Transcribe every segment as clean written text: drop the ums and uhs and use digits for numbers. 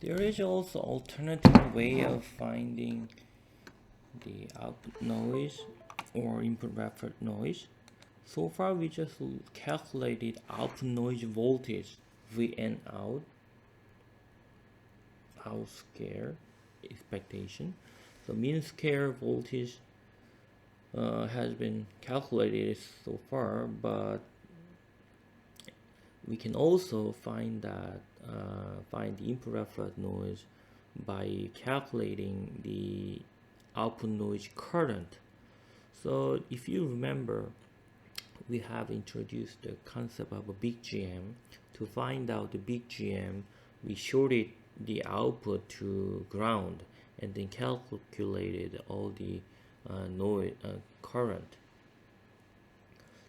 There is also alternative way of finding the output noise or input reference noise. So far we just calculated output noise voltage Vn out square expectation. So mean square voltage has been calculated so far, but we can also find that find the input reference noise by calculating the output noise current. So if you remember, we have introduced the concept of a big GM. To find out the big GM, we shorted the output to ground and then calculated all the noise current.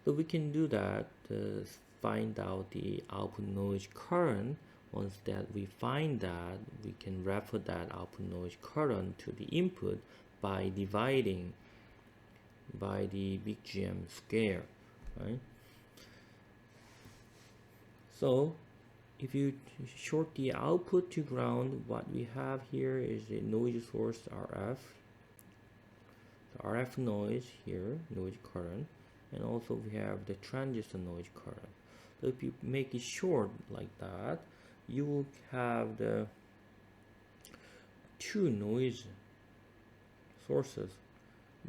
So we can do that to find out the output noise current. Once that we find that, we can refer that output noise current to the input by dividing by the big GM square, right? So if you short the output to ground, what we have here is the noise source RF, the RF noise here, noise current, and also we have the transistor noise current. So if you make it short like that, you will have the two noise sources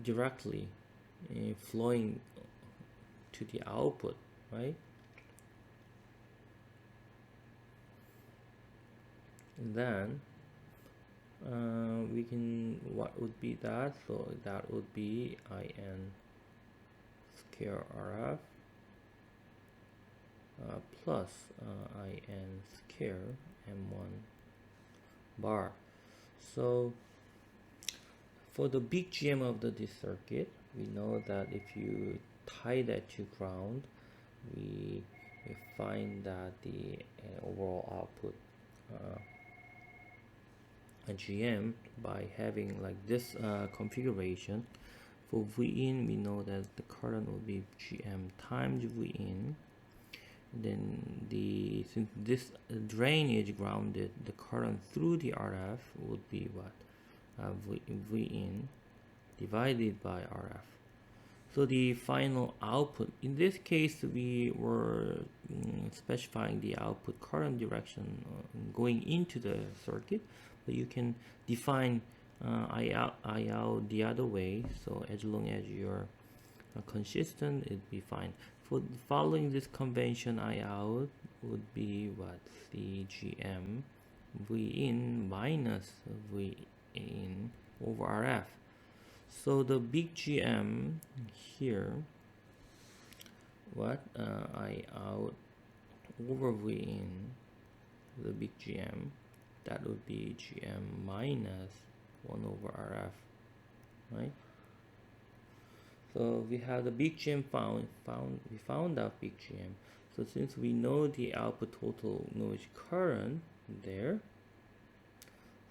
directly flowing to the output, right? And then we can, what would be that? So that would be IN square RF plus IN square M1 bar. So for the big GM of this circuit, we know that if you tie that to ground, we find that the overall output a GM by having like this configuration. For Vin, we know that the current will be GM times Vin. Then since this drain is grounded, the current through the RF would be what? Vin divided by RF. So the final output, in this case we were specifying the output current direction going into the circuit, but you can define I out the other way. So as long as you're consistent, it'd be fine. For following this convention, I out would be what? CGM V in minus V in over RF. So the big GM here, what? I out over V in the big GM, that would be GM minus 1 over RF, right? So we have the big GM we found out big GM. So since we know the output total noise current there,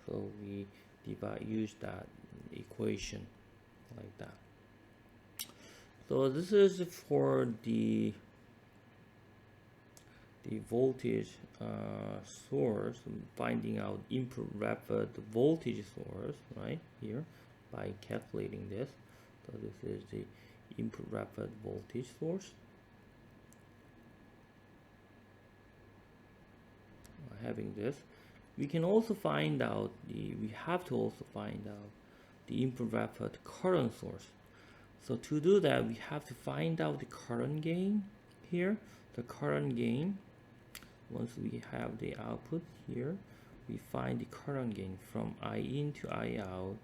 so we use that equation like that. So this is for the voltage source, finding out input reference voltage source right here by calculating this. So this is the input reference voltage source. Having this, we can also find out we have to also find out the input reference current source. So to do that, we have to find out the current gain here. The current gain, once we have the output here, we find the current gain from I in to I out.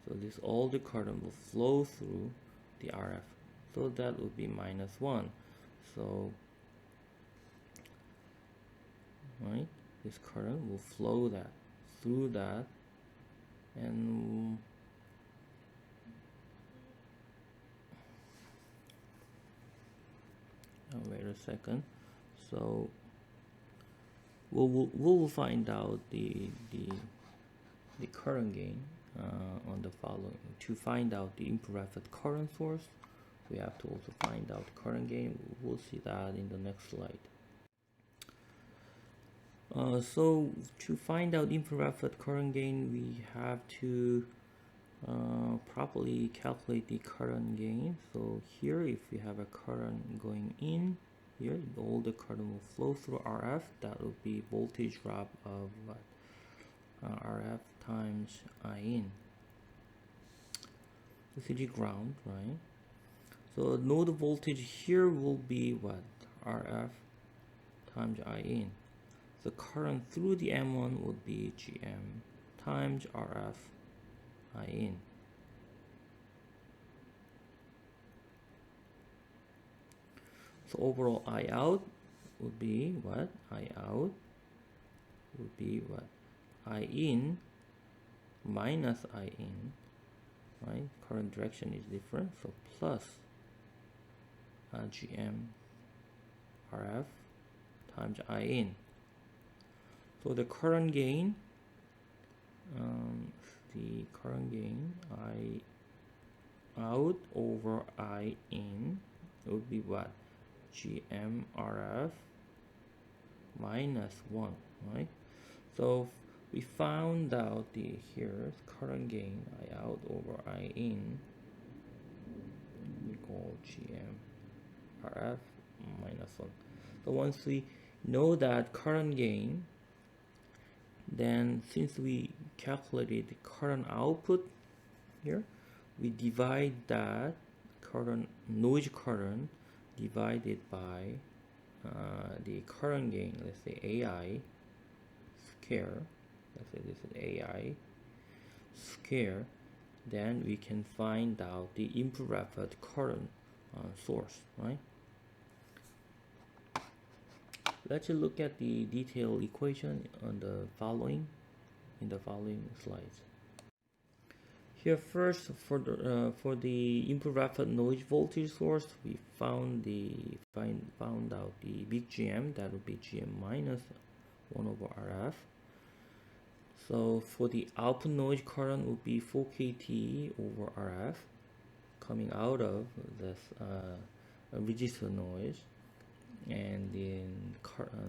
So this all the current will flow through the RF. So that would be -1. So right, this current will flow that through that, and wait a second. So we'll find out the current gain on the following. To find out the input reference current source, we have to also find out the current gain. We'll see that in the next slide. So to find out infrared current gain, we have to properly calculate the current gain. So here, if we have a current going in here, all the current will flow through RF. That will be voltage drop of what? RF times I in. This is the ground, right? So node voltage here will be what? RF times I in. The current through the M1 would be GM times RF I in. So overall I out would be what? I out would be what? I in minus I in, right? Current direction is different, so plus GM RF times I in. So the current gain, I out over I in would be what? GM RF minus 1, right? So we found out the here current gain I out over I in, we call GM RF minus 1. So once we know that current gain, then since we calculated the current output here, we divide that current noise current divided by the current gain, let's say AI square, let's say this is AI square, then we can find out the input referred current source, right? Let's look at the detailed equation on in the following slides. Here first, for the input referred noise voltage source, we found out the big GM, that would be GM minus 1 over RF. So for the output noise current would be 4 kT over RF coming out of this register noise, and then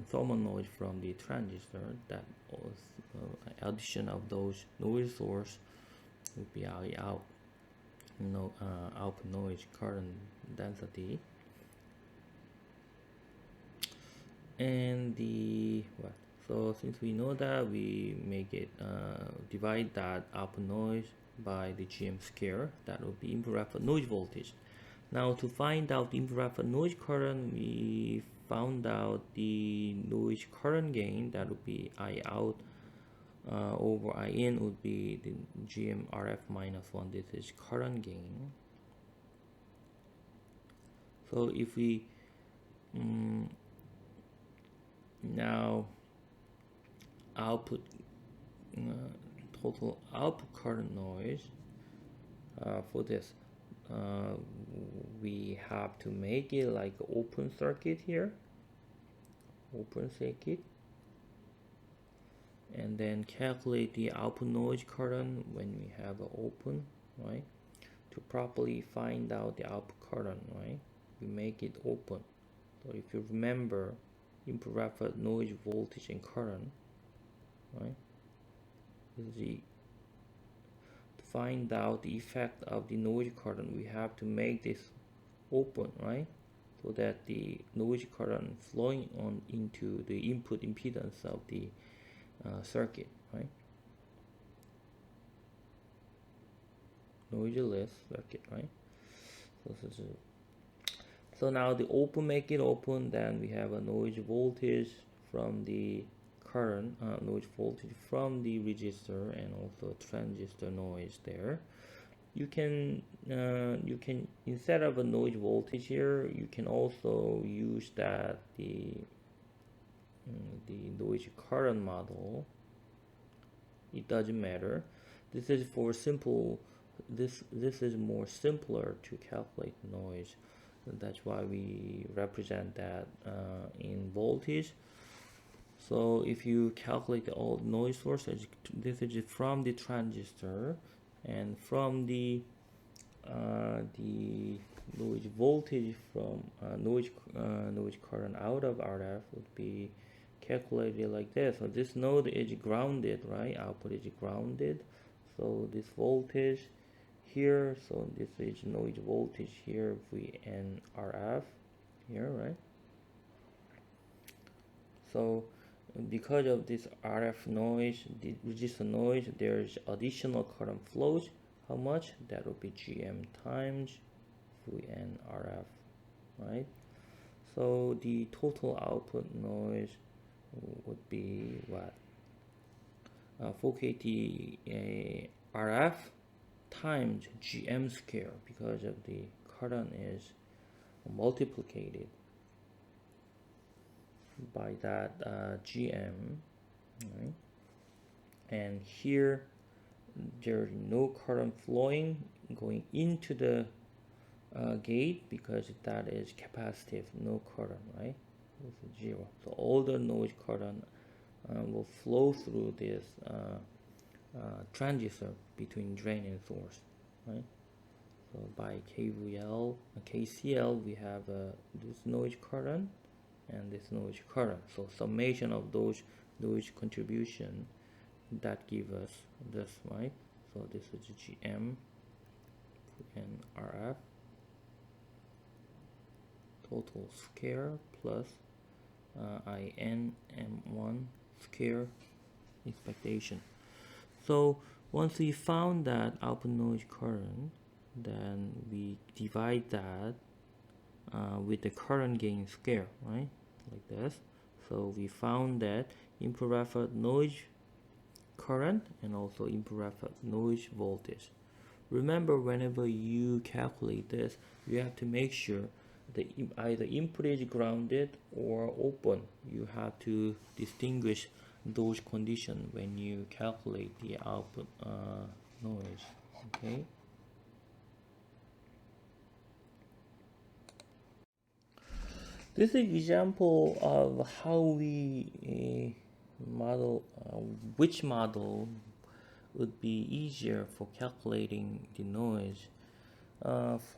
thermal noise from the transistor. That was addition of those noise source would be out, output noise current density, and the what? So since we know that, we make it divide that output noise by the GM square. That would be input referred noise voltage. Now to find out the input referred noise current, we found out the noise current gain. That would be I out over I in would be the GM RF minus 1. This is current gain. So if we now output total output current noise for this, we have to make it like open circuit here, open circuit, and then calculate the output noise current when we have an open, right? To properly find out the output current, right, we make it open. So if you remember input referred noise voltage and current, right, to find out the effect of the noise current, we have to make this open, right, so that the noise current flowing on into the input impedance of the circuit, right, noiseless circuit, right. So now the open, make it open, then we have a noise voltage from the current, noise voltage from the register, and also transistor noise there. You can instead of a noise voltage here, you can also use that the noise current model. It doesn't matter. This is for simple. This is more simpler to calculate noise. That's why we represent that in voltage. So if you calculate the old noise sources, this is from the transistor, and from the noise voltage from noise current out of RF would be calculate it like this. So this node is grounded, right? Output is grounded. So this voltage here, so this is noise voltage here, VNRF here, right? So because of this RF noise, the resistor noise, there's additional current flows. How much? That will be GM times VNRF, right? So the total output noise would be what? 4kT RF times GM square, because of the current is multiplied by that GM, right? And here there's no current flowing going into the gate, because that is capacitive, no current, right? It's 0. So all the noise current will flow through this transistor between drain and source, right? So by KCL we have this noise current and this noise current. So summation of those noise contribution, that give us this, right? So this is GM and RF total square plus IN M1 square expectation. So once we found that output noise current, then we divide that with the current gain square, right? Like this. So we found that input referred noise current and also input referred noise voltage. Remember, whenever you calculate this, you have to make sure that either input is grounded or open. You have to distinguish those conditions when you calculate the output noise. Okay. This is an example of how we model which model would be easier for calculating the noise.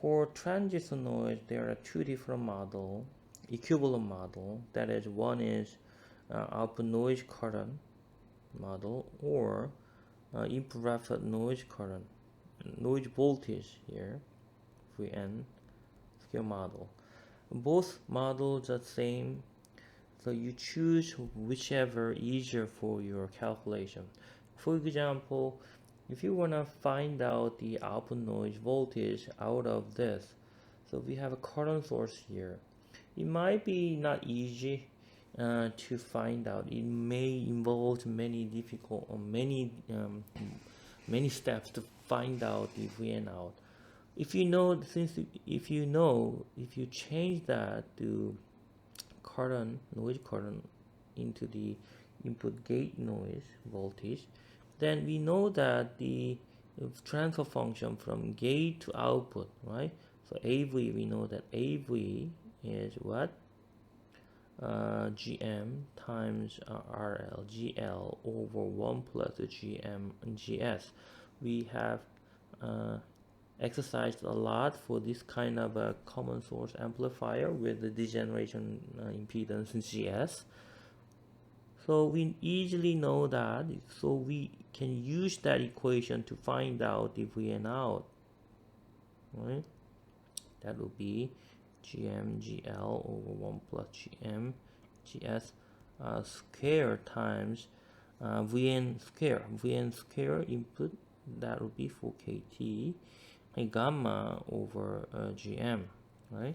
For transistor noise, there are two different models, equivalent model. That is, one is output noise current model, or input referred noise current, noise voltage here, VN scale model. Both models are the same, so you choose whichever easier for your calculation. For example, if you want to find out the output noise voltage out of this, so we have a current source here. It might be not easy to find out. It may involve many difficult or many steps to find out the VN out. If you know, if you change that to current, noise current, into the input gate noise voltage, then we know that the transfer function from gate to output, right? So AV, we know that AV is what? GM times RL, GL over 1 plus GM and GS. We have exercised a lot for this kind of a common source amplifier with the degeneration impedance GS. So we easily know that, so we can use that equation to find out the VN out, right? That will be GM GL over 1 plus GM GS square times VN square input, that will be 4kT gamma over GM, right?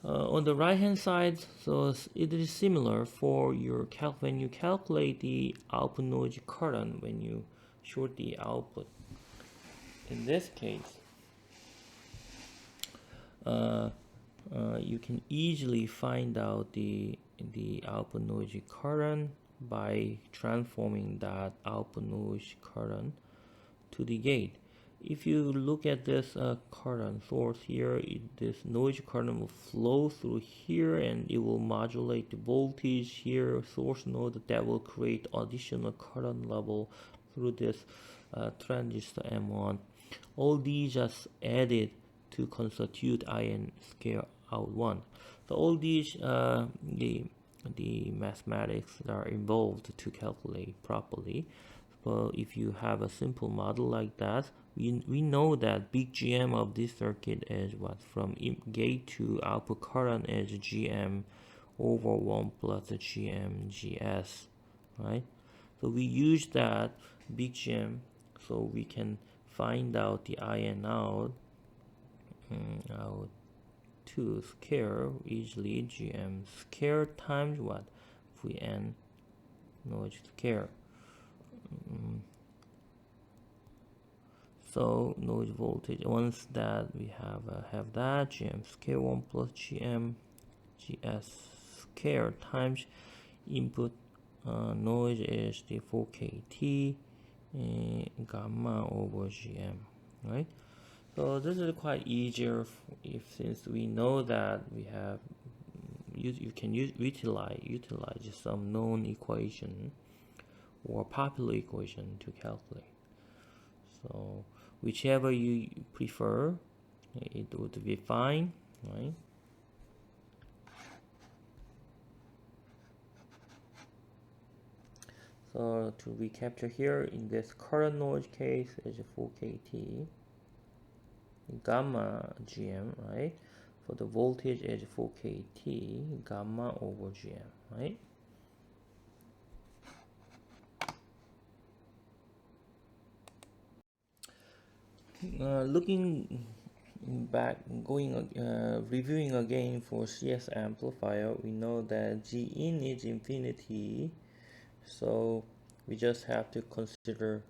On the right hand side, so it is similar for your when you calculate the output noise current when you short the output. In this case, you can easily find out the output noise current by transforming that output noise current to the gate. If you look at this current source here, this noise current will flow through here and it will modulate the voltage here, source node, that will create additional current level through this transistor M1. All these just added to constitute IN scale out 1. So all these the the mathematics that are involved to calculate properly. But if you have a simple model like that, we know that big GM of this circuit is what? From gate to output current is GM over 1 plus GM GS, right? So we use that big GM so we can find out the IN out, out to scale easily GM scale times what? VN noise scale. So noise voltage, once that we have that GM scale 1 plus GM GS scale times input noise is the 4kT gamma over GM, right? So this is quite easier if since we know that we have you can utilize some known equation or popular equation to calculate. So whichever you prefer, it would be fine, right? So to recapture here, in this current noise case is 4kT gamma GM, right? For the voltage is 4kT gamma over GM, right? Looking back, reviewing again for CS amplifier, we know that G in is infinity, so we just have to consider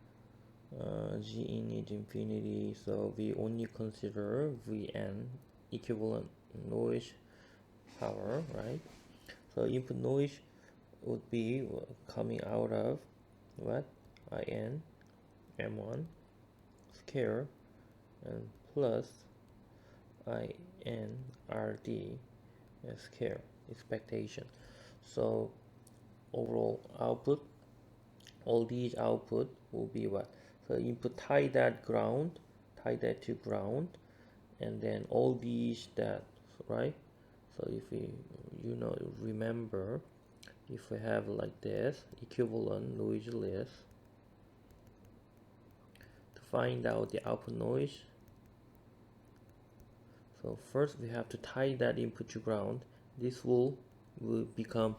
G in is infinity, so we only consider Vn equivalent noise power, right? So input noise would be coming out of what? In M1 square and plus in RD square expectation. So overall output, all these output will be what? So input tie that to ground, and then all these that, right? So if we remember, if we have like this equivalent noiseless, to find out the output noise, so first we have to tie that input to ground. This will become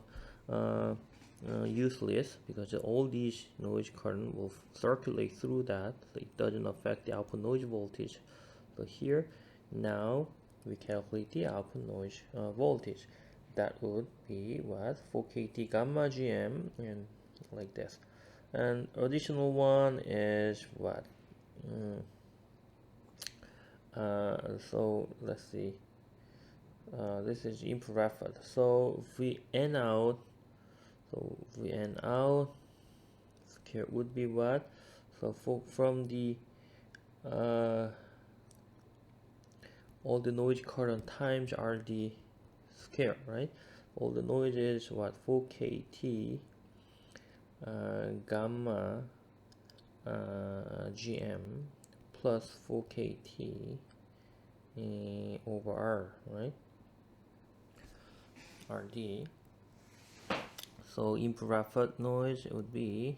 useless because all these noise current will circulate through that, so it doesn't affect the output noise voltage. So here now we calculate the output noise voltage. That would be what? 4kT gamma GM, and like this. And additional one is what? So let's see. This is input effort. So Vn out. So Vn out here would be what? So from the all the noise current times RD scale, right? All the noise is what? 4kT gamma GM plus 4kT over R, right? RD. So input effort noise would be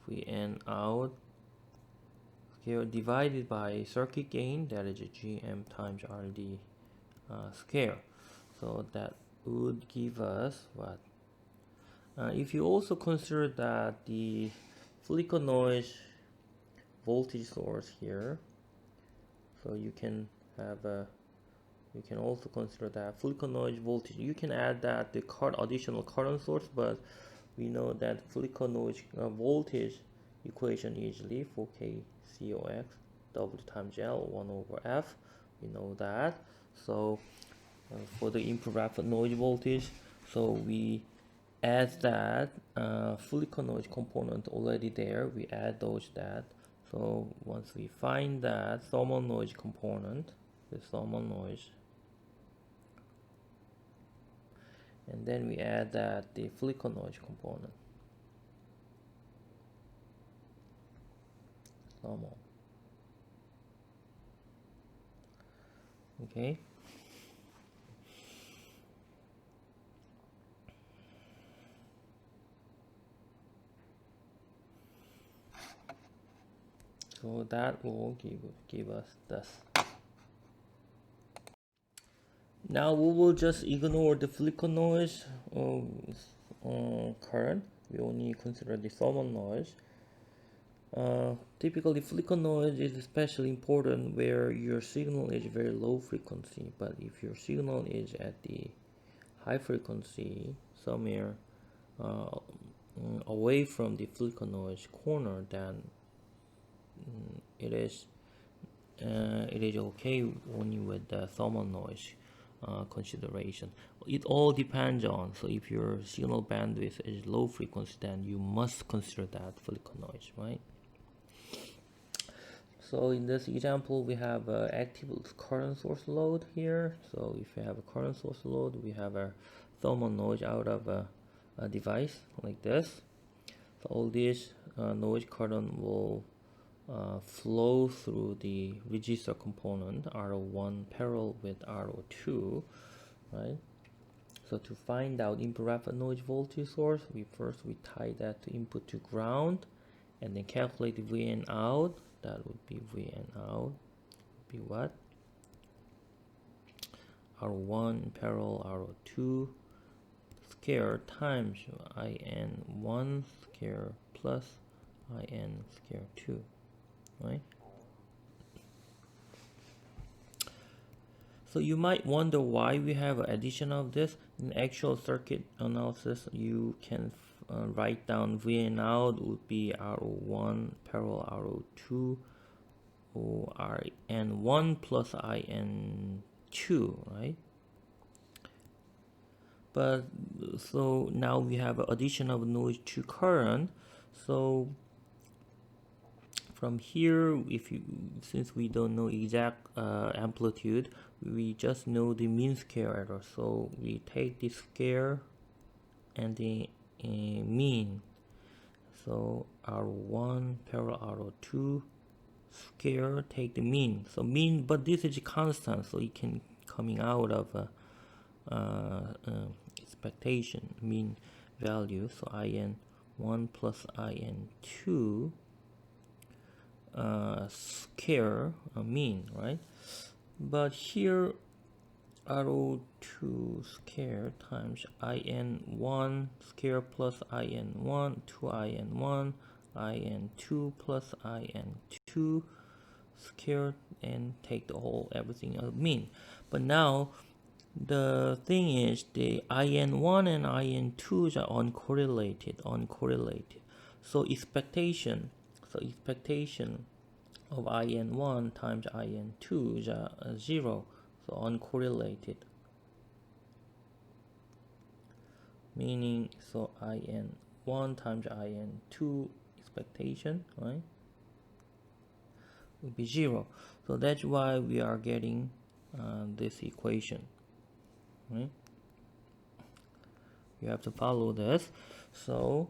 Vn out scale divided by circuit gain, that is GM times RD scale. So that would give us what? If you also consider that the flicker noise voltage source here, so you can have a, you can also consider that flicker noise voltage. You can add that the additional current source, but we know that flicker noise voltage equation easily 4k COX W times L 1 over F. We know that. So for the input effort noise voltage, so we add that flicker noise component already there. We add those that. So once we find that thermal noise component, the thermal noise, and then we add that the flicker noise component, thermal. Okay. So that will give us this. Now we will just ignore the flicker noise current. We only consider the thermal noise. Typically, flicker noise is especially important where your signal is very low frequency. But if your signal is at the high frequency, somewhere away from the flicker noise corner, then it is okay only with the thermal noise consideration. It all depends on, so if your signal bandwidth is low frequency, then you must consider that flicker noise, right? So in this example, we have active current source load here. So if you have a current source load, we have a thermal noise out of a device like this. So all this noise current will flow through the register component R01 parallel with R02, right? So to find out input reference noise voltage source, we tie that to input to ground, and then calculate the VN out. That would be VN out would be what? R1 parallel R02 square times IN1 square plus IN square 2, right? So you might wonder why we have addition of this. In actual circuit analysis, you can write down VN out would be R01 parallel R02 or RN1 plus IN2, right? But so now we have addition of noise to current. So from here, since we don't know exact amplitude, we just know the mean square error. So we take the square and the mean. So R1 parallel R02 square, take the mean. So mean, but this is constant, so it can coming out of expectation mean value. So IN1 plus IN2 square mean, right? But here R02 square times IN1 square plus IN1 2IN1 IN2 plus IN2 square, and take the whole everything as mean. But now the thing is the IN1 and IN2s are uncorrelated. So expectation of IN1 times IN2 is 0, so uncorrelated. Meaning, so IN1 times IN2 expectation, right, will be 0. So that's why we are getting this equation, right? You have to follow this. So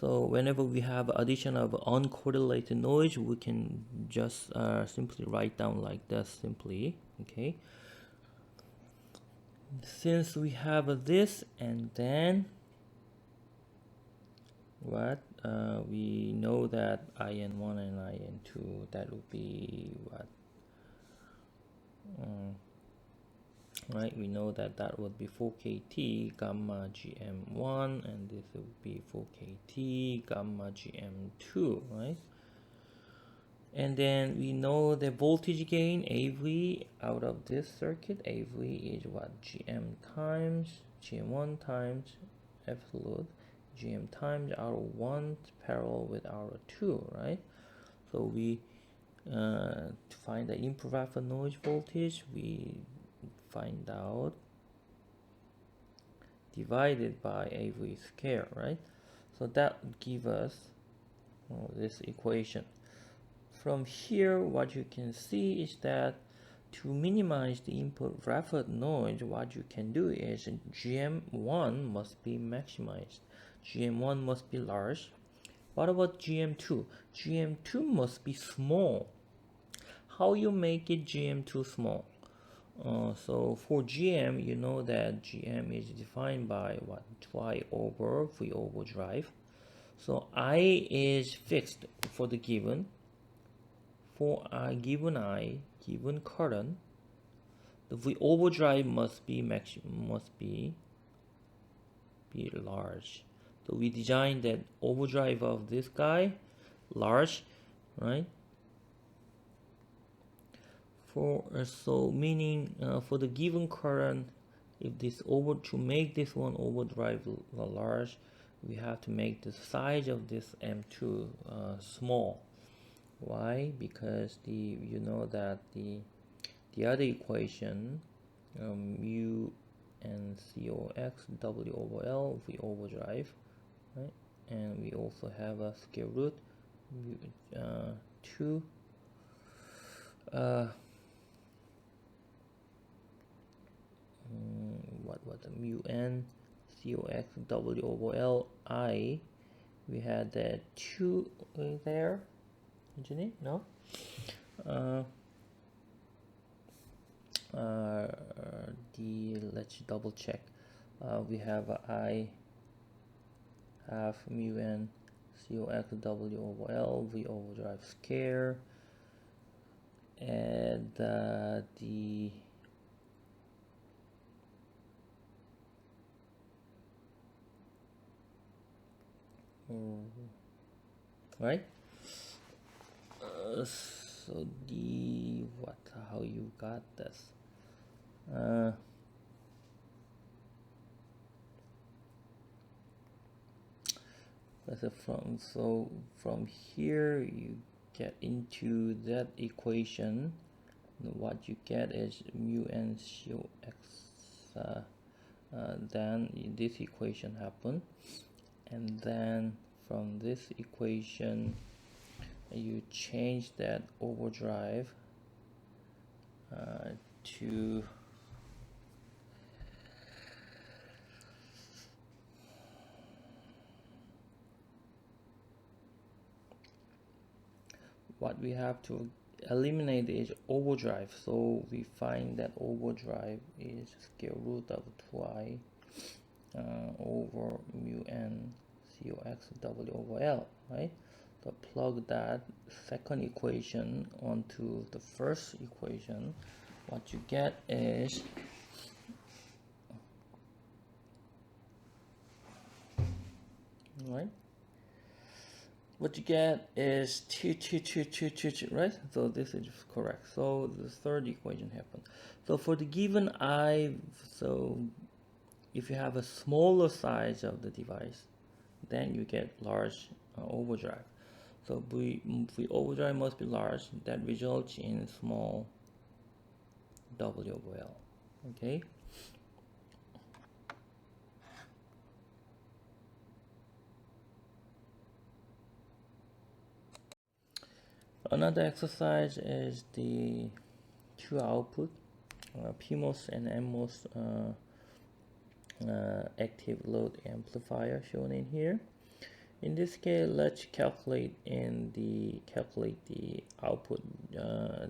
whenever we have addition of uncorrelated noise, we can just simply write down like this simply, okay? Since we have this, and then what we know that IN1 and IN2, that would be what, right? We know that would be 4kT gamma GM1, and this would be 4kT gamma GM2, right? And then we know the voltage gain AV out of this circuit. AV is what? GM1 times absolute GM times R1 parallel with R2, right? So we to find the input reference noise voltage, we find out divided by AV square, right? So that would give us this equation. From here, what you can see is that to minimize the input reference noise, what you can do is GM1 must be maximized. GM1 must be large. What about GM2? GM2 must be small. How you make it GM2 small? So for GM, you know that GM is defined by what? Y over V over drive. So I is fixed for the given. For I given current, the V overdrive must be large. So we designed that overdrive of this guy large, right? For so meaning for the given current, if this to make this one overdrive large, we have to make the size of this M2 small. Why? Because you know that the other equation, mu and cox w over l, we overdrive, right? And we also have a square root mu, 2 what was the mu n cox w over l I, we had that 2 there, isn't it? No. Let's double check. We have I half mu n cox w over l, v overdrive square, and right. So how you got this? From here you get into that equation. What you get is mu n cox. Then this equation happen, and then from this equation you change that overdrive to what we have to eliminate is overdrive. So we find that overdrive is square root of 2i over mu n cox w over l, right? So plug that second equation onto the first equation. What you get is right. What you get is 2, right? So this is correct. So the third equation happened. So for the given I, so if you have a smaller size of the device, then you get large overdrive. So the overdrive must be large. That results in small W over L. Okay. Another exercise is the two output, PMOS and NMOS active load amplifier shown in here. In this case, let's calculate the output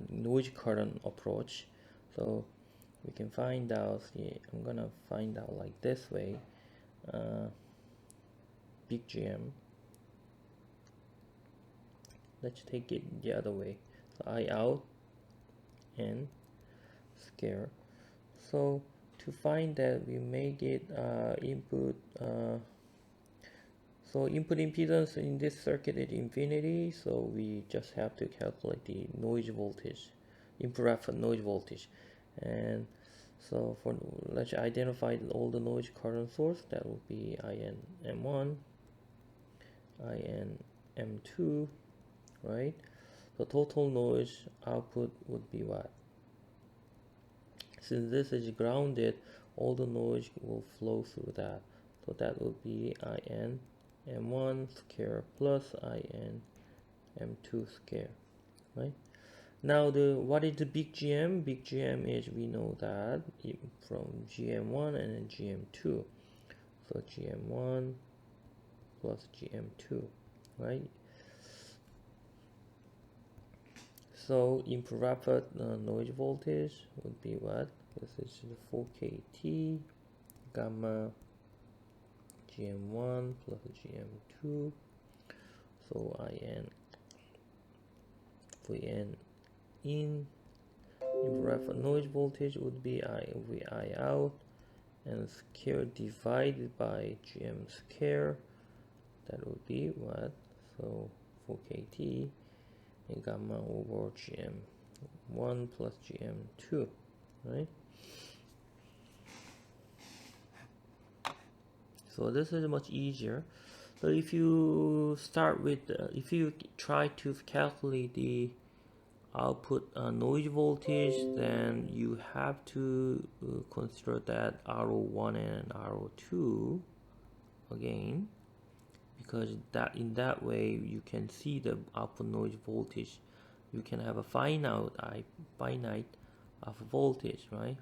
noise current approach. So we can find out. I'm gonna find out like this way. Big GM. Let's take it the other way. So I out and square. So to find that, we make it input. So input impedance in this circuit is infinity. So we just have to calculate the noise voltage, input reference noise voltage, and so let's identify all the noise current source. That will be IN M1, IN M2. Right, the total noise output would be what? Since this is grounded, all the noise will flow through that, so that will be IN M1 square plus IN M2 square. Right, now what is the big GM? Big GM is, we know that from GM1 and GM2, so GM1 plus GM2, right? So input rapid noise voltage would be what? This is 4kT gamma GM1 plus GM2 So Vn in reference noise voltage would be Vi out, and square divided by Gm square, that would be what? So for Kt, gamma over Gm1 plus Gm2, right? So this is much easier. So if you start with, if you try to calculate the output noise voltage, then you have to consider that RO1 and RO2 again, because that in that way you can see the output noise voltage. You can have a finite of voltage, right?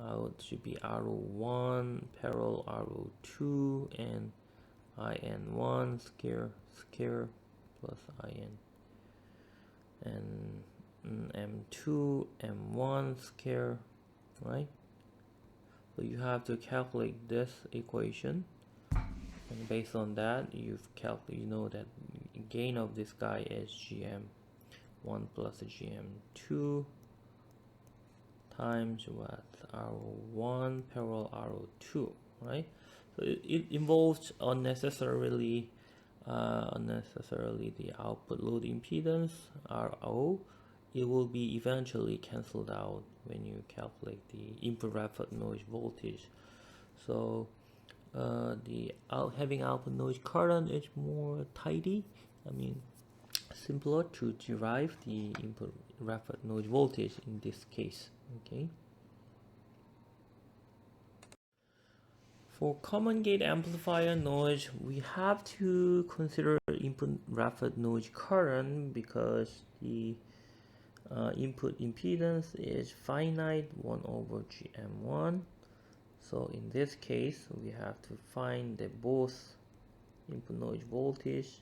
It should be RO1 parallel RO2 and IN1 square plus IN, and M2 M1 square, right? So you have to calculate this equation, and based on that you know that gain of this guy is Gm1 plus Gm2 times what? RO1 parallel RO2, right? So it involves unnecessarily the output load impedance RO. It will be eventually cancelled out when you calculate the input reference noise voltage. So having output noise current is more tidy. I mean, simpler to derive the input reference noise voltage in this case. Okay. For common gate amplifier noise, we have to consider input reference noise current because the input impedance is finite 1 over Gm1. So in this case, we have to find the both input noise voltage,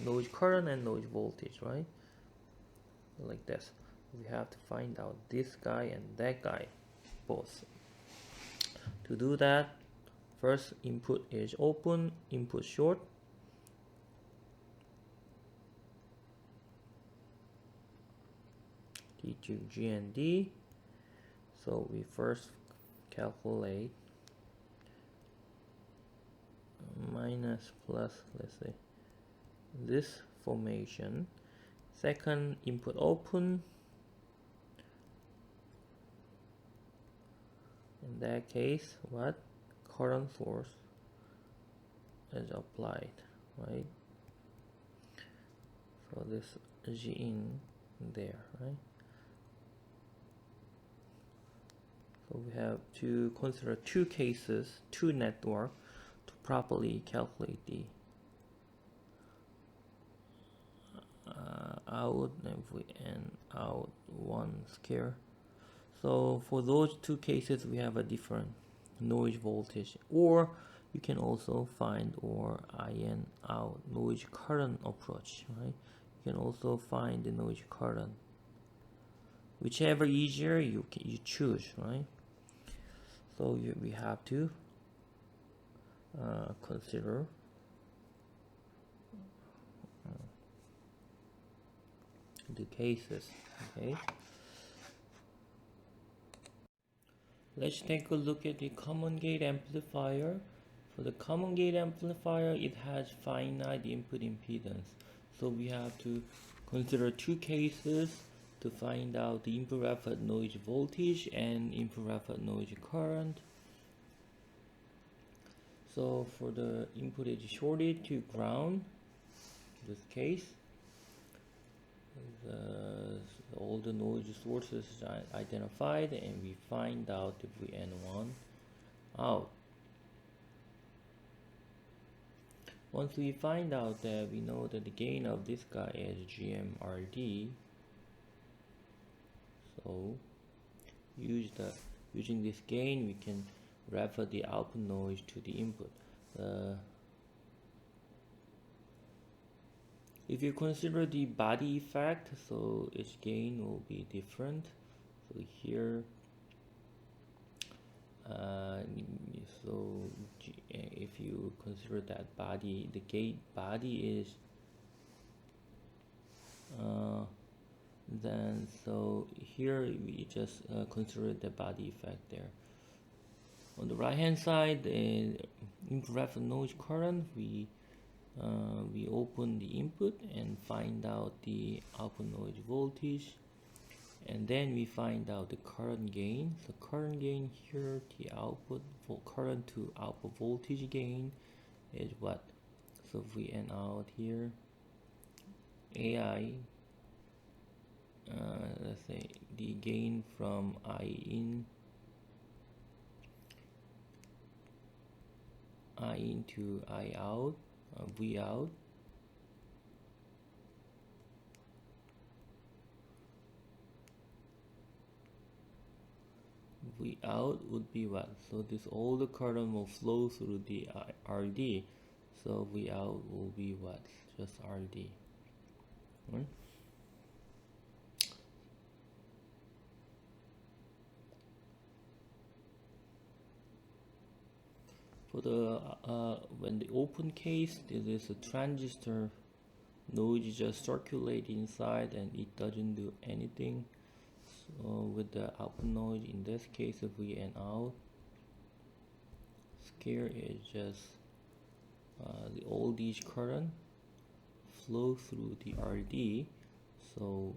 noise current and noise voltage, right? Like this. We have to find out this guy and that guy both. To do that, first input is open, input short. D to G and D. So we first calculate minus plus, let's say, this formation. Second, input open. In that case, what? Current source is applied, right? So this G in there, right? So we have to consider two cases, two networks, to properly calculate the out and out one square. So for those two cases, we have a different noise voltage, or you can also find IN out noise current approach, right? You can also find the noise current, whichever easier you choose, right? So we have to consider the cases. Okay, let's take a look at the common gate amplifier. For the common gate amplifier, it has finite input impedance, so we have to consider two cases to find out the input reference noise voltage and input reference noise current. So for the input is shorted to ground, in this case, all the noise sources are identified, and we find out if we N1 out. Once we find out that, we know that the gain of this guy is GMRD. So using this gain, we can refer the output noise to the input. If you consider the body effect, so its gain will be different. So here, so if you consider that body, the gate body is then so here we just consider the body effect there. On the right hand side, infrared noise current, we open the input and find out the output noise voltage, and then we find out the current gain. So current gain here, the output for current to output voltage gain is what? So if we end out here, AI, let's say the gain from I in to I out, V out, V out would be what? So this all the current will flow through the RD, so V out will be what? Just RD, right? For the when the open case, there is a transistor noise just circulate inside and it doesn't do anything. So with the output noise, in this case, if we end out, scale is just all these current flow through the RD. So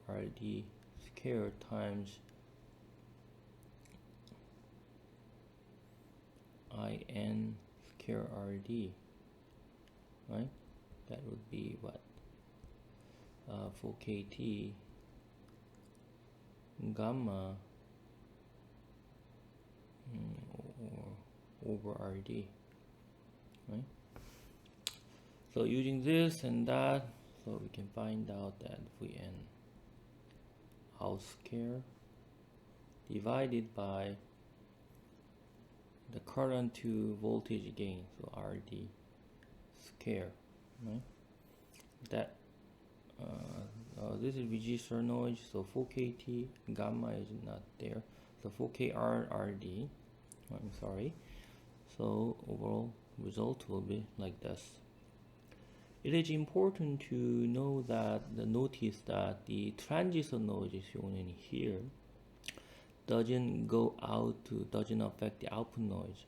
RD scale times IN scale RD, right? That would be what? For KT gamma over RD, right? So using this and that, so we can find out that Vn out scale divided by the current to voltage gain, so RD scale, right? That this is register noise, so 4KT gamma is not there, so 4KR RD, I'm sorry. So overall result will be like this. It is important to know that notice that the transistor noise is shown in here doesn't go out to, doesn't affect the output noise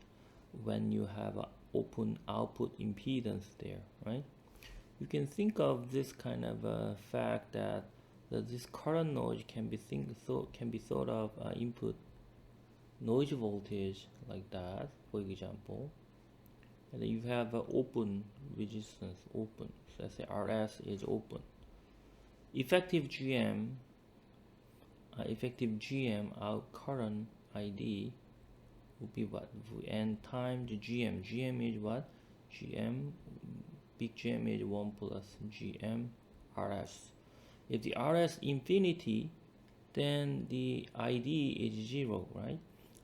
when you have an open output impedance there, right? You can think of this kind of a fact that this current noise can be thought of input noise voltage like that, for example, and then you have an open resistance, open. So let's say RS is open. Effective GM out current ID would be what? N times GM. GM is what? GM, big GM is 1 plus GM RS. If the RS infinity, then the ID is 0, right?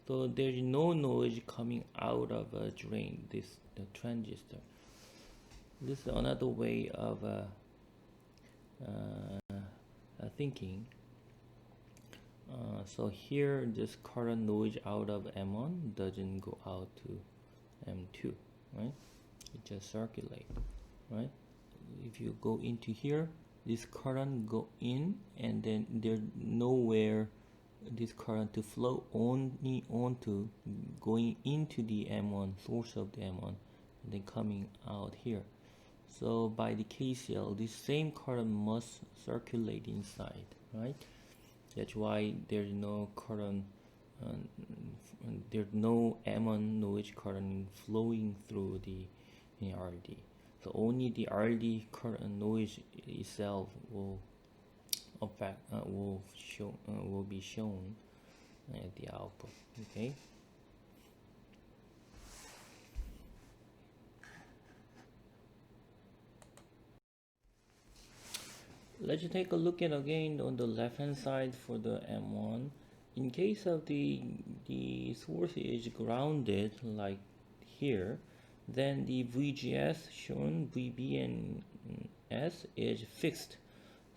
So there is no noise coming out of a drain, the transistor. This is another way of thinking. So here, this current noise out of M1 doesn't go out to M2, right? It just circulates, right? If you go into here, this current go in, and then there's nowhere this current to flow onto going into the M1 source of the M1 and then coming out here. So by the KCL, this same current must circulate inside, right? That's why there's no current, there's no M1 noise current flowing through the RD. So only the RD current noise itself will will be shown at the output. Okay. Let's take a look at again on the left hand side for the M1. In case of the source is grounded like here, then the VGS shown, VB and S is fixed.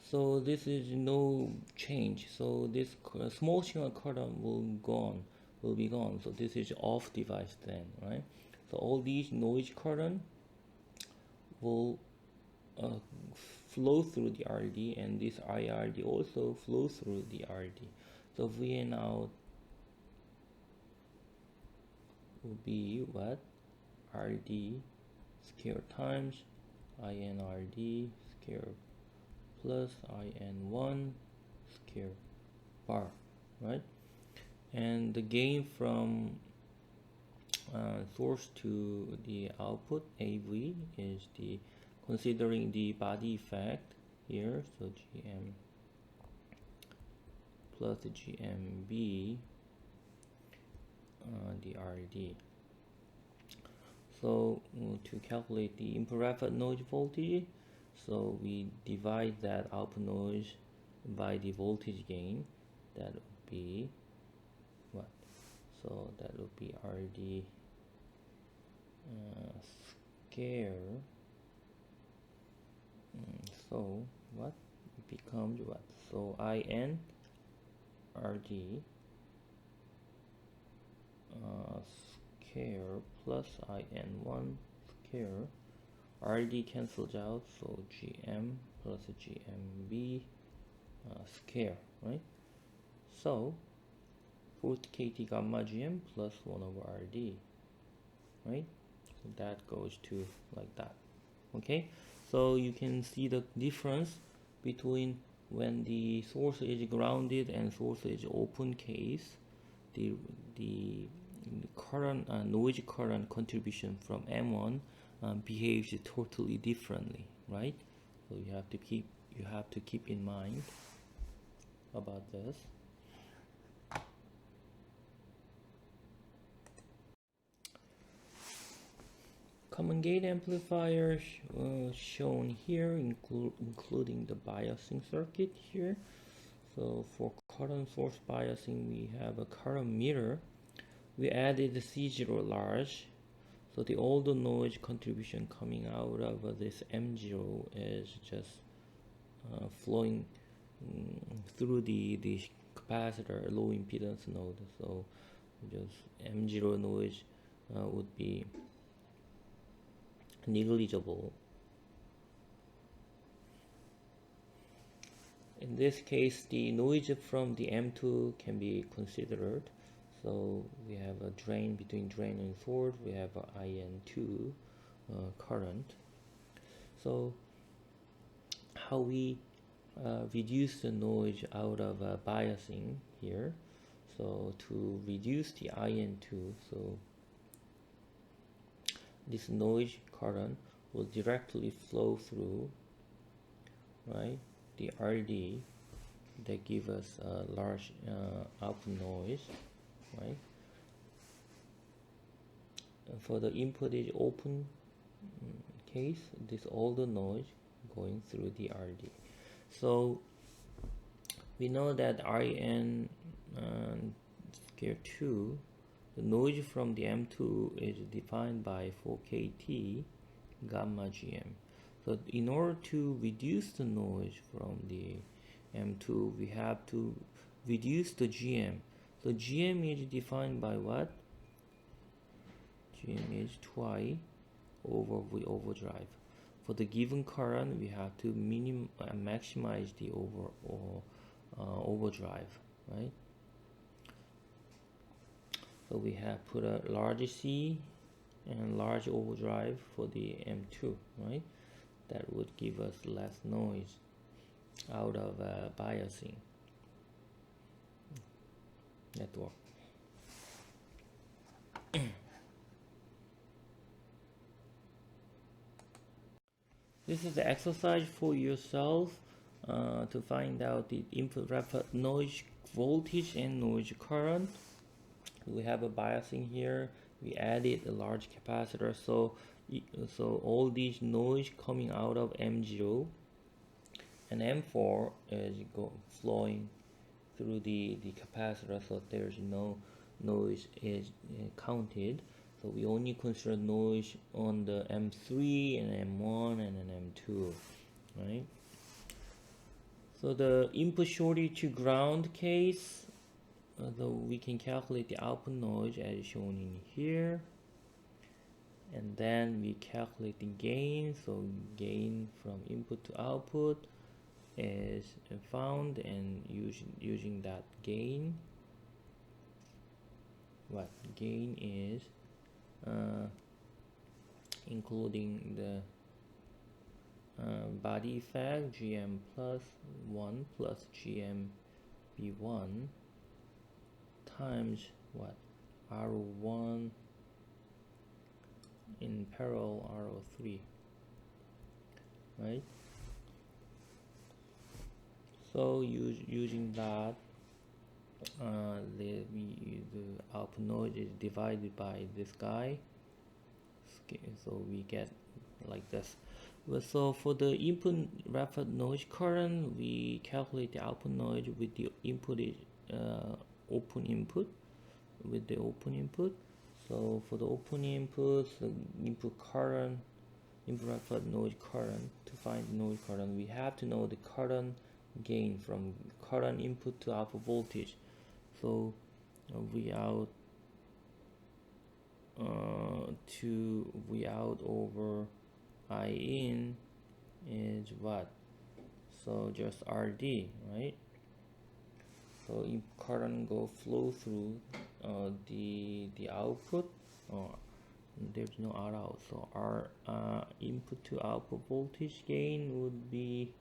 So this is no change. So this small signal current will go on will be gone. So this is off device then, right? So all these noise current will flow through the RD, and this IRD also flow through the RD. So VN out will be what? RD square times INRD square plus IN1 square bar, right? And the gain from source to the output AV is the considering the body effect here, so GM plus GMB the RD. So to calculate the input reference noise voltage, so we divide that output noise by the voltage gain. That would be what? So that would be RD square. So what? It becomes what? So IN RD square plus IN1 square. RD cancels out, so GM plus GMB square, right? So 40 KT gamma GM plus 1 over RD, right? So that goes to like that. Okay, so you can see the difference between when the source is grounded and source is open case. The current noise current contribution from M1 behaves totally differently, right? So you have to keep in mind about this. Common gate amplifiers shown here, including the biasing circuit here. So for current source biasing, we have a current meter. We added the C0 large, so the all the noise contribution coming out of this M0 is just flowing through the capacitor low impedance node. So just M0 noise would be negligible. In this case, the noise from the M2 can be considered. So we have a drain between drain and source. We have a IN2 current. So how we reduce the noise out of biasing here? So to reduce the IN2, so this noise current will directly flow through, right, the RD that give us a large output noise, right? And for the input is open case, this all the noise going through the RD. So we know that IN square 2, the noise from the M2 is defined by 4kT gamma GM. So in order to reduce the noise from the M2, we have to reduce the GM. So GM is defined by what? GM is 2I over V overdrive. For the given current, we have to maximize the overdrive, right? So we have put a large C and large overdrive for the M2, right? That would give us less noise out of biasing network. This is the exercise for yourself to find out the input reference noise voltage and noise current. We have a biasing here. We added a large capacitor, so all these noise coming out of M0 and M4 is flowing through the capacitor, so there's no noise is counted. So we only consider noise on the M3 and M1 and then M2, right? So the input shorted to ground case, so we can calculate the output noise as shown in here, and then we calculate the gain. So gain from input to output is found, and using that gain, what gain is including the body effect GM plus 1 plus GM B1 times what R1 in parallel R03, right? So using that, the output noise is divided by this guy, so we get like this. So for the input reference noise current, we calculate the output noise with the input open input, with the open input. So for the open input, the input current, input reference noise current, to find the noise current, we have to know the current gain from current input to output voltage. So V out V out over I in is what? So just RD, right? So if current flow through the output, there's no R out, so R input to output voltage gain would be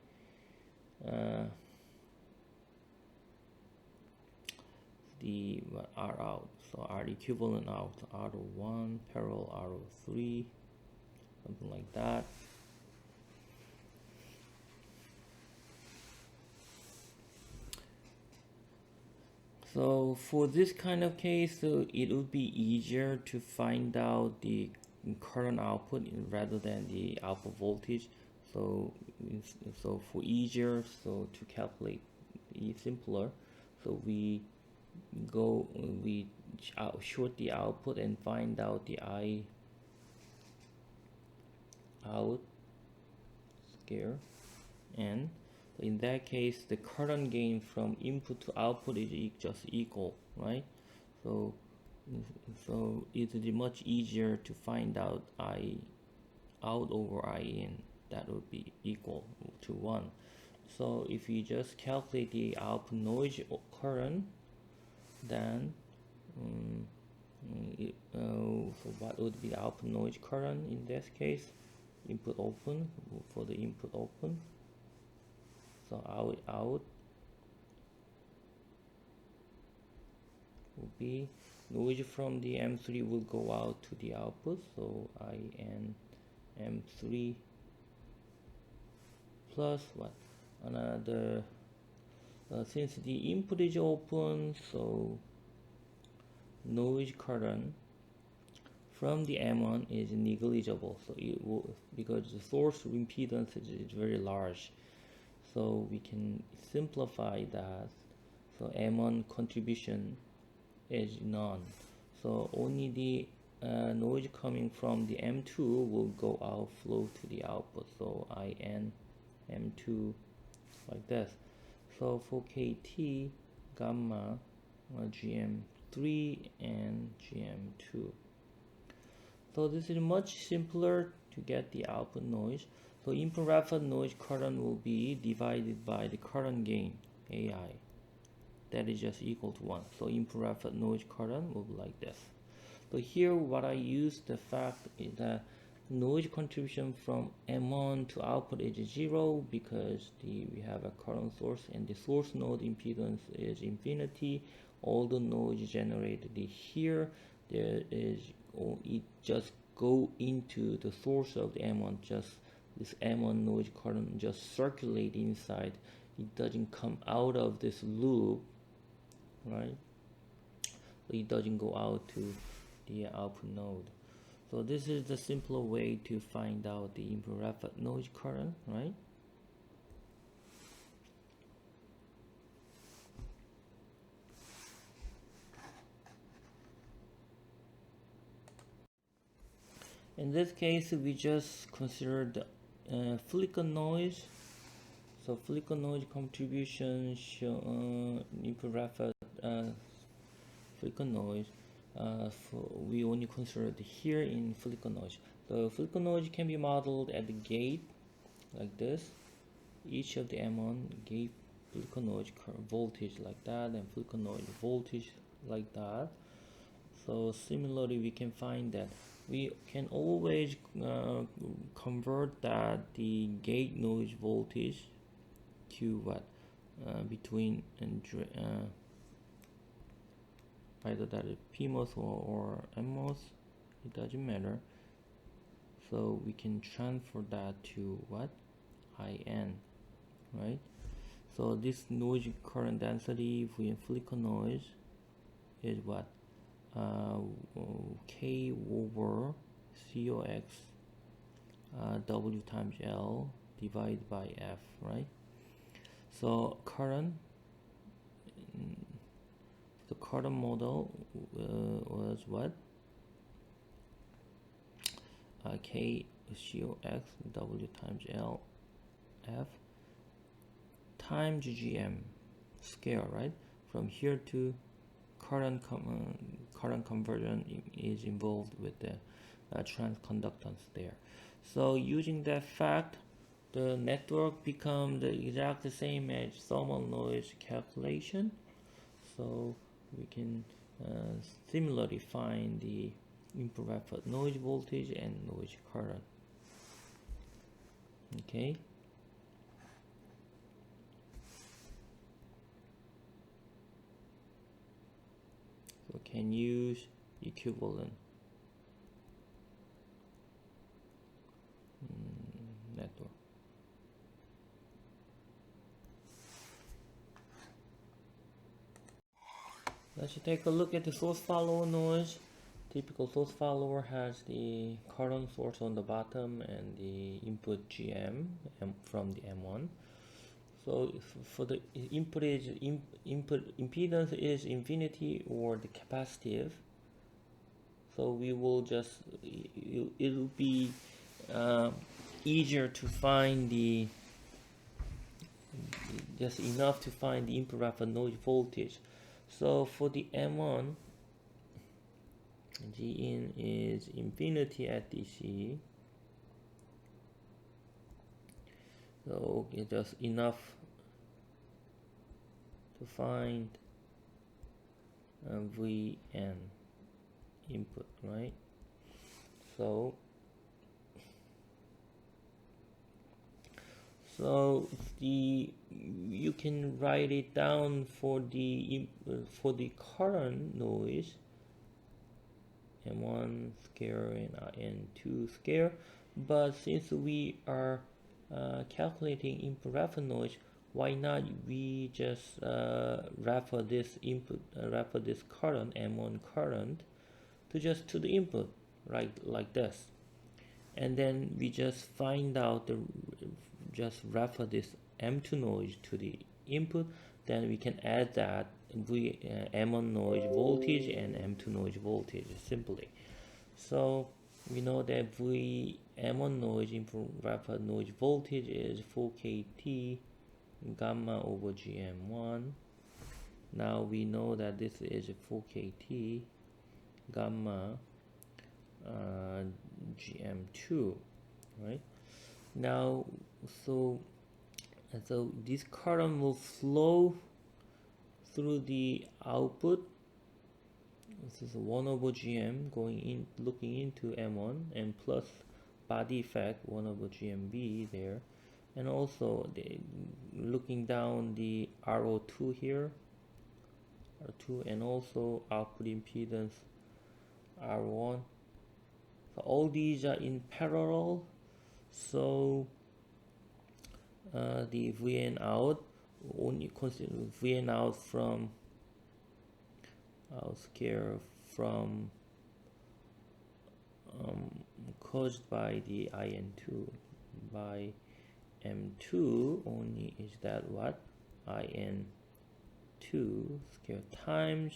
the R out, so R equivalent out, R01 parallel R03, something like that. So for this kind of case, it would be easier to find out the current output rather than the output voltage. So for easier, so to calculate, it's simpler. So we short the output and find out the I out square, and in that case the current gain from input to output is just equal, right? So it's much easier to find out I out over I in, that would be equal to 1. So if you just calculate the output noise current, then so what would be the output noise current in this case? Input open, for the input open, so out will be noise from the M3 will go out to the output, so IN M3 plus what, another since the input is open, so noise current from the M1 is negligible, so it will, because the source impedance is very large, so we can simplify that. So M1 contribution is none, so only the noise coming from the M2 will go out, flow to the output, so IN M2 like this. So for KT, gamma, GM3 and GM2. So this is much simpler to get the output noise. So input reference noise current will be divided by the current gain, AI. That is just equal to 1. So input reference noise current will be like this. So here what I use, the fact is that noise contribution from M1 to output is 0 because we have a current source and the source node impedance is infinity. All the noise generated here, there is, it just go into the source of the M1, just this M1 noise current just circulate inside. It doesn't come out of this loop, right? So it doesn't go out to the output node. So this is the simpler way to find out the input reference noise current, right? In this case, we just consider the flicker noise. So flicker noise contribution show input reference flicker noise. We only consider it here in flicker noise. The flicker noise can be modeled at the gate like this. Each of the M1 gate flicker noise voltage like that, and flicker noise voltage like that. So similarly, we can find that we can always convert that the gate noise voltage to what between and either that is PMOS or MMOS, it doesn't matter. So we can transfer that to what IN, right? So this noise current density in flicker noise is what K over COX W times L divided by F, right? So the current model was what? K COX W times L F times GM scale, right? From here to current conversion is involved with the transconductance there. So using that fact, the network becomes the exact same as thermal noise calculation. So we can similarly find the input reference noise voltage and noise current. Okay. So can use equivalent network. Let's take a look at the source follower noise. Typical source follower has the current source on the bottom and the input GM from the M1. So for the input impedance is infinity or the capacitive. So we will just it will be easier to find the just enough to find the input reference noise voltage. So for the M1, Gin is infinity at DC. So it's just enough to find Vn input, right? So you can write it down for the current noise M1 scale and N2 scale, but since we are calculating input reference noise, why not we just refer this current M1 current to the input, right, like this, and then we just find out just refer this M2 noise to the input, then we can add that M1 noise voltage and M2 noise voltage simply. So we know that M1 noise input reference noise voltage is 4kT gamma over GM1. Now we know that this is 4kT gamma GM2, right? Now so this current will flow through the output. This is 1 over GM going in, looking into M1, and plus body effect 1 over GMB there, and also looking down the RO2 here, R2, and also output impedance R1. So all these are in parallel. So the Vn out only consider Vn out from scale from caused by the IN2 by M2 only is that what IN2 scale times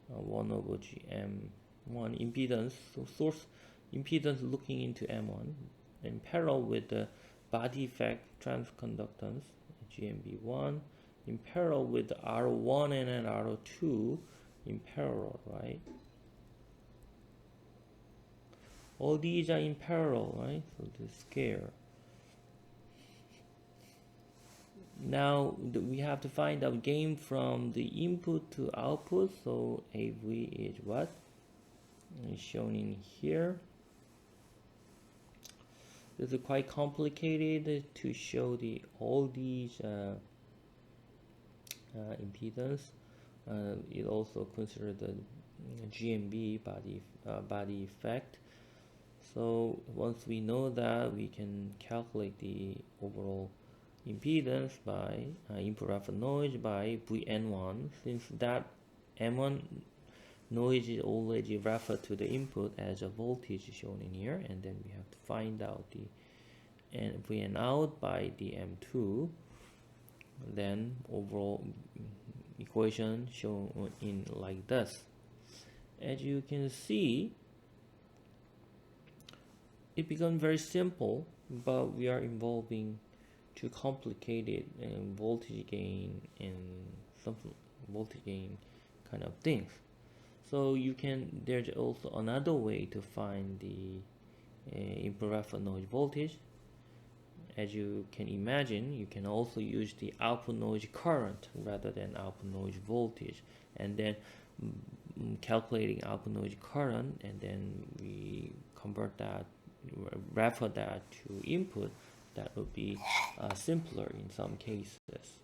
1 over GM1 impedance, so source impedance looking into M1 in parallel with the body effect transconductance GMB1 in parallel with the R1 and R2 in parallel, right? All these are in parallel, right? So the scale. Now we have to find out gain from the input to output. So AV is what is shown in here. This is quite complicated to show all these impedance. It also considered the GMB body effect. So once we know that, we can calculate the overall impedance by input reference noise by Vn1, since that M1 noise is already referred to the input as a voltage shown in here, and then we have to find out the Vn out by the M2, then overall equation shown in like this. As you can see, it becomes very simple, but we are involving too complicated voltage gain and some voltage gain kind of things. So there's also another way to find the input reference noise voltage. As you can imagine, you can also use the output noise current rather than output noise voltage, and then calculating output noise current, and then we convert that, refer that to input. That would be simpler in some cases.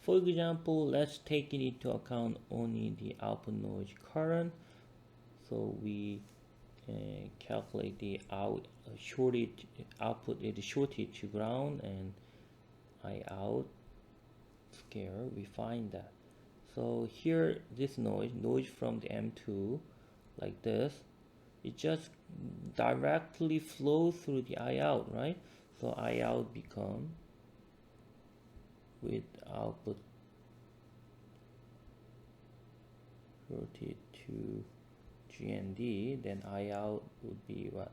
For example, let's take into account only the output noise current. So we calculate the output is shorted to ground, and I out scale, we find that. So here, this noise from the M2 like this, it just directly flows through the I out, right? So I out become with output shorted to GND, then I out would be what?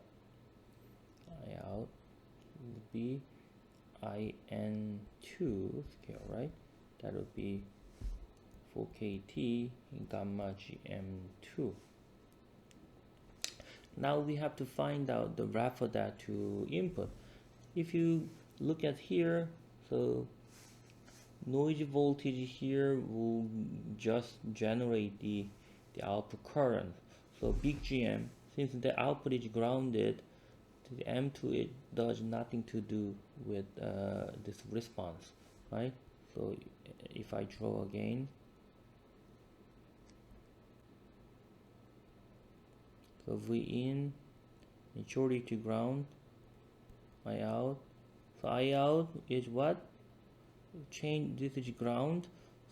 I out would be IN2 scale, right? That would be 4KT gamma GM2. Now we have to find out the refer that to input. If you look at here, so noise voltage here will just generate the output current. So big GM, since the output is grounded to the M2, it does nothing to do with this response, right? So if I draw again, so V in, maturity to ground, I out. So I out is what? Change, this is ground,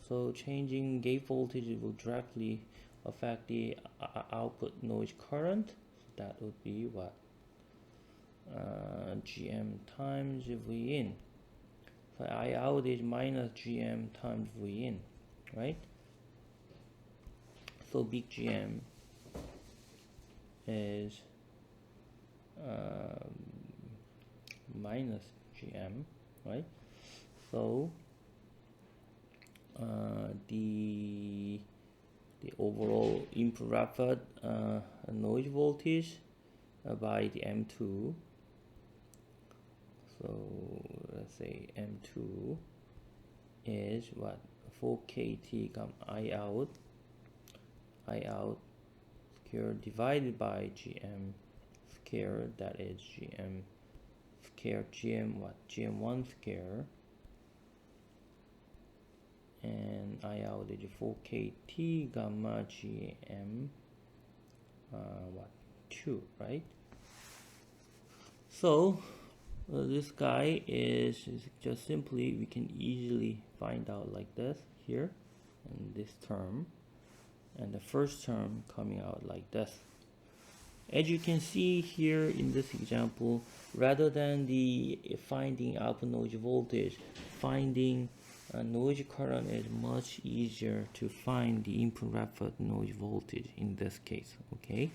so changing gate voltage will directly affect the output noise current. So that would be what? GM times V in. So I out is minus GM times V in, right? So big GM is minus GM, right? So the overall input referred noise voltage by the M2. So let's say M2 is what? 4KT gamma I out square divided by GM square, that is GM square GM what? GM1 square, and I out is 4KT gamma GM what? 2, right? So this guy is just simply, we can easily find out like this here, and this term, and the first term coming out like this. As you can see here in this example, rather than the finding output noise voltage, finding noise current is much easier to find the input referred noise voltage in this case, okay?